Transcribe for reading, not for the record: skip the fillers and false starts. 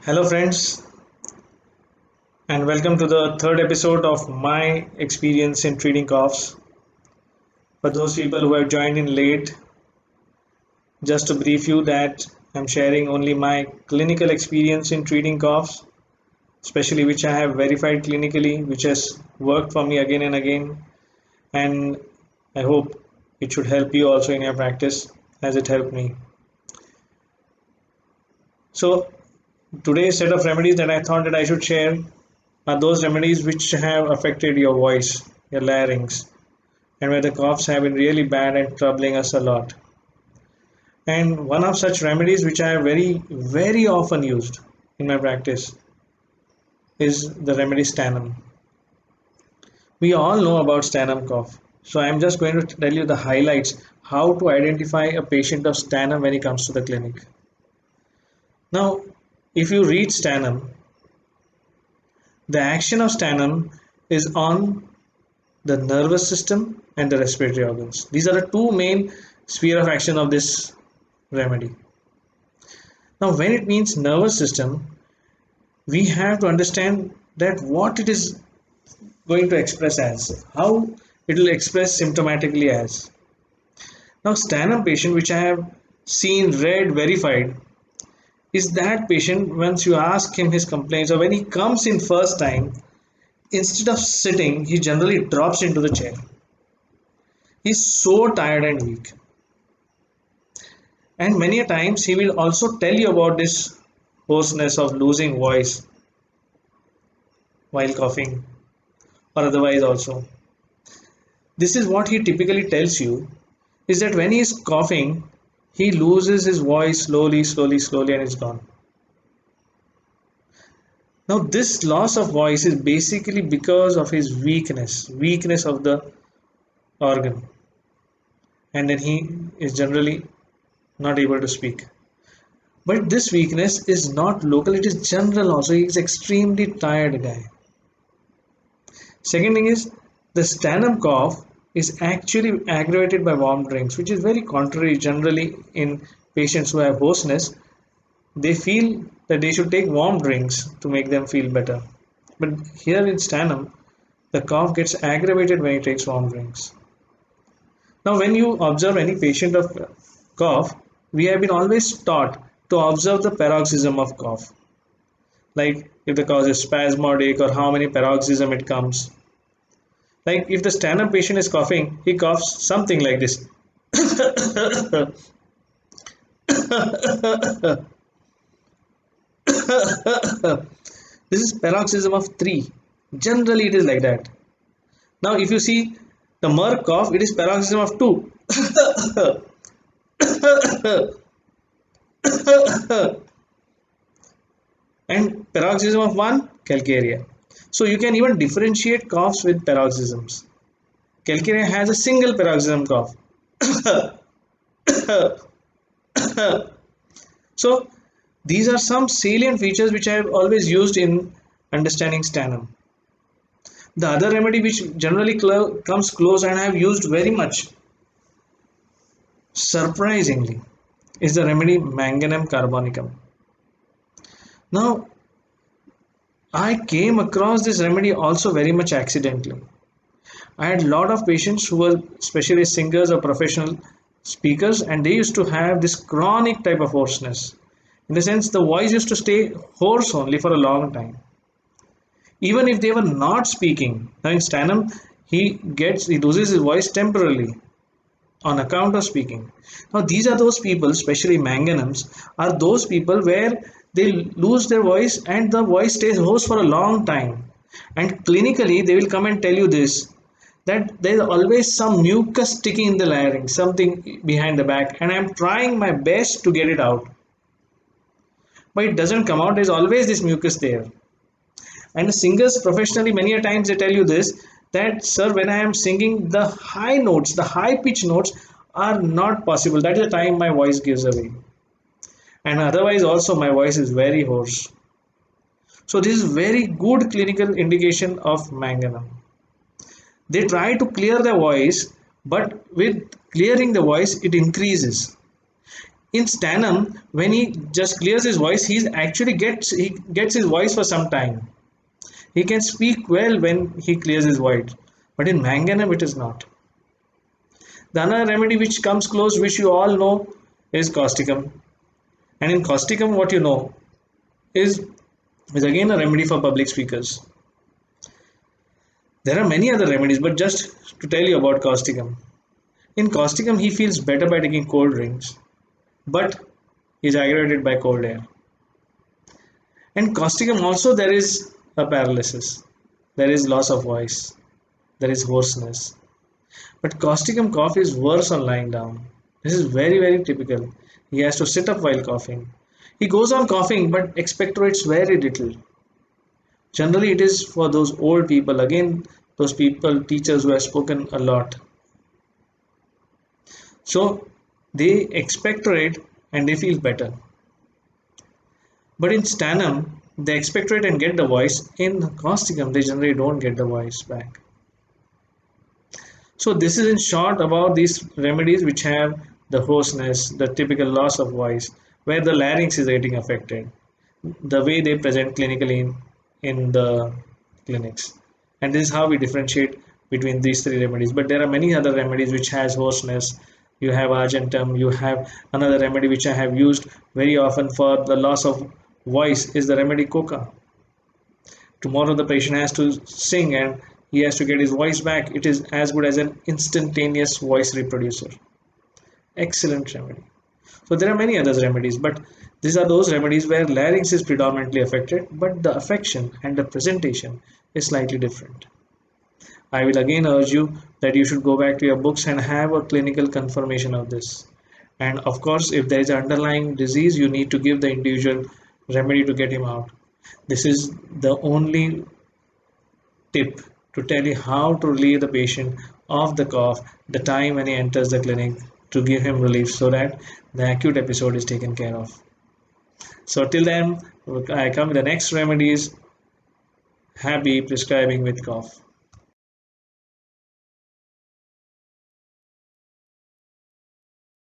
Hello, friends, and welcome to the third episode of my experience in treating coughs. For those people who have joined in late, just to brief you that I'm sharing only my clinical experience in treating coughs, especially which I have verified clinically, which has worked for me again and again, and I hope it should help you also in your practice as it helped me. So, today's set of remedies that I thought that I should share are those remedies which have affected your voice, your larynx, and where the coughs have been really bad and troubling us a lot. And one of such remedies which I have very often used in my practice is the remedy Stanum. We all know about Stanum cough. So I'm just going to tell you the highlights how to identify a patient of Stanum when he comes to the clinic. Now, if you read Stanum, the action of Stanum is on the nervous system and the respiratory organs. These are the two main sphere of action of this remedy. Now, when it means nervous system, we have to understand that what it is going to express as, how it will express symptomatically as. Now, Stanum patient, which I have seen, read, verified, is that patient once you ask him his complaints or when he comes in first time, instead of sitting, he generally drops into the chair. He's so tired and weak. And many a times he will also tell you about this hoarseness of losing voice while coughing or otherwise also. This is what he typically tells you is that when he is coughing, he loses his voice slowly, and it's gone. Now, this loss of voice is basically because of his weakness of the organ, and then he is generally not able to speak. But this weakness is not local, it is general also. He is extremely tired guy. Second thing is the Stanum cough is actually aggravated by warm drinks, which is very contrary generally in patients who have hoarseness. They feel that they should take warm drinks to make them feel better. But here in Stanum, the cough gets aggravated when he takes warm drinks. Now, when you observe any patient of cough, we have been always taught to observe the paroxysm of cough, like if the cough is spasmodic or how many paroxysm it comes. Like if the Stanum patient is coughing, he coughs something like this. This is paroxysm of 3. Generally, it is like that. Now, if you see the Merck cough, it is paroxysm of 2. And paroxysm of 1, calcarea. So you can even differentiate coughs with paroxysms. Calcarea has a single paroxysm cough. So these are some salient features which I have always used in understanding Stanum. The other remedy which generally comes close and I have used very much, surprisingly, is the remedy Manganum carbonicum. Now, I came across this remedy also very much accidentally. I had a lot of patients who were especially singers or professional speakers, and they used to have this chronic type of hoarseness. In the sense, the voice used to stay hoarse only for a long time. Even if they were not speaking. Now in Stanum, he loses his voice temporarily on account of speaking. Now these are those people, especially manganums, are those people where they lose their voice and the voice stays hoarse for a long time. And clinically, they will come and tell you this that there is always some mucus sticking in the larynx, something behind the back, and I'm trying my best to get it out. But it doesn't come out, there's always this mucus there. And the singers professionally, many a times they tell you this that, sir, when I am singing, the high notes, the high pitch notes are not possible. That is the time my voice gives away. And otherwise, also, my voice is very hoarse. So, this is very good clinical indication of manganum. They try to clear the voice, but with clearing the voice, it increases. In Stanham, when he just clears his voice, he gets his voice for some time. He can speak well when he clears his voice, but in Manganum it is not. The another remedy which comes close, which you all know, is causticum. And in causticum, what you know is is again a remedy for public speakers. There are many other remedies, but just to tell you about causticum. In causticum, he feels better by taking cold drinks, but is aggravated by cold air. And causticum also, there is a paralysis, there is loss of voice, there is hoarseness. But causticum cough is worse on lying down. This is very, very typical. He has to sit up while coughing. He goes on coughing but expectorates very little. Generally, it is for those old people, again, those people, teachers who have spoken a lot. So they expectorate and they feel better. But in Stanum, they expectorate and get the voice. In causticum, they generally don't get the voice back. So this is in short about these remedies which have the hoarseness, the typical loss of voice, where the larynx is getting affected, the way they present clinically in the clinics. And this is how we differentiate between these three remedies. But there are many other remedies which has hoarseness. You have argentum, you have another remedy which I have used very often for the loss of voice is the remedy coca. Tomorrow the patient has to sing and he has to get his voice back. It is as good as an instantaneous voice reproducer. Excellent remedy. So there are many other remedies, but these are those remedies where larynx is predominantly affected, but the affection and the presentation is slightly different. I will again urge you that you should go back to your books and have a clinical confirmation of this. And of course, if there is an underlying disease, you need to give the individual remedy to get him out. This is the only tip to tell you how to relieve the patient of the cough the time when he enters the clinic to give him relief so that the acute episode is taken care of. So till then, I come with the next remedies. Happy prescribing with cough.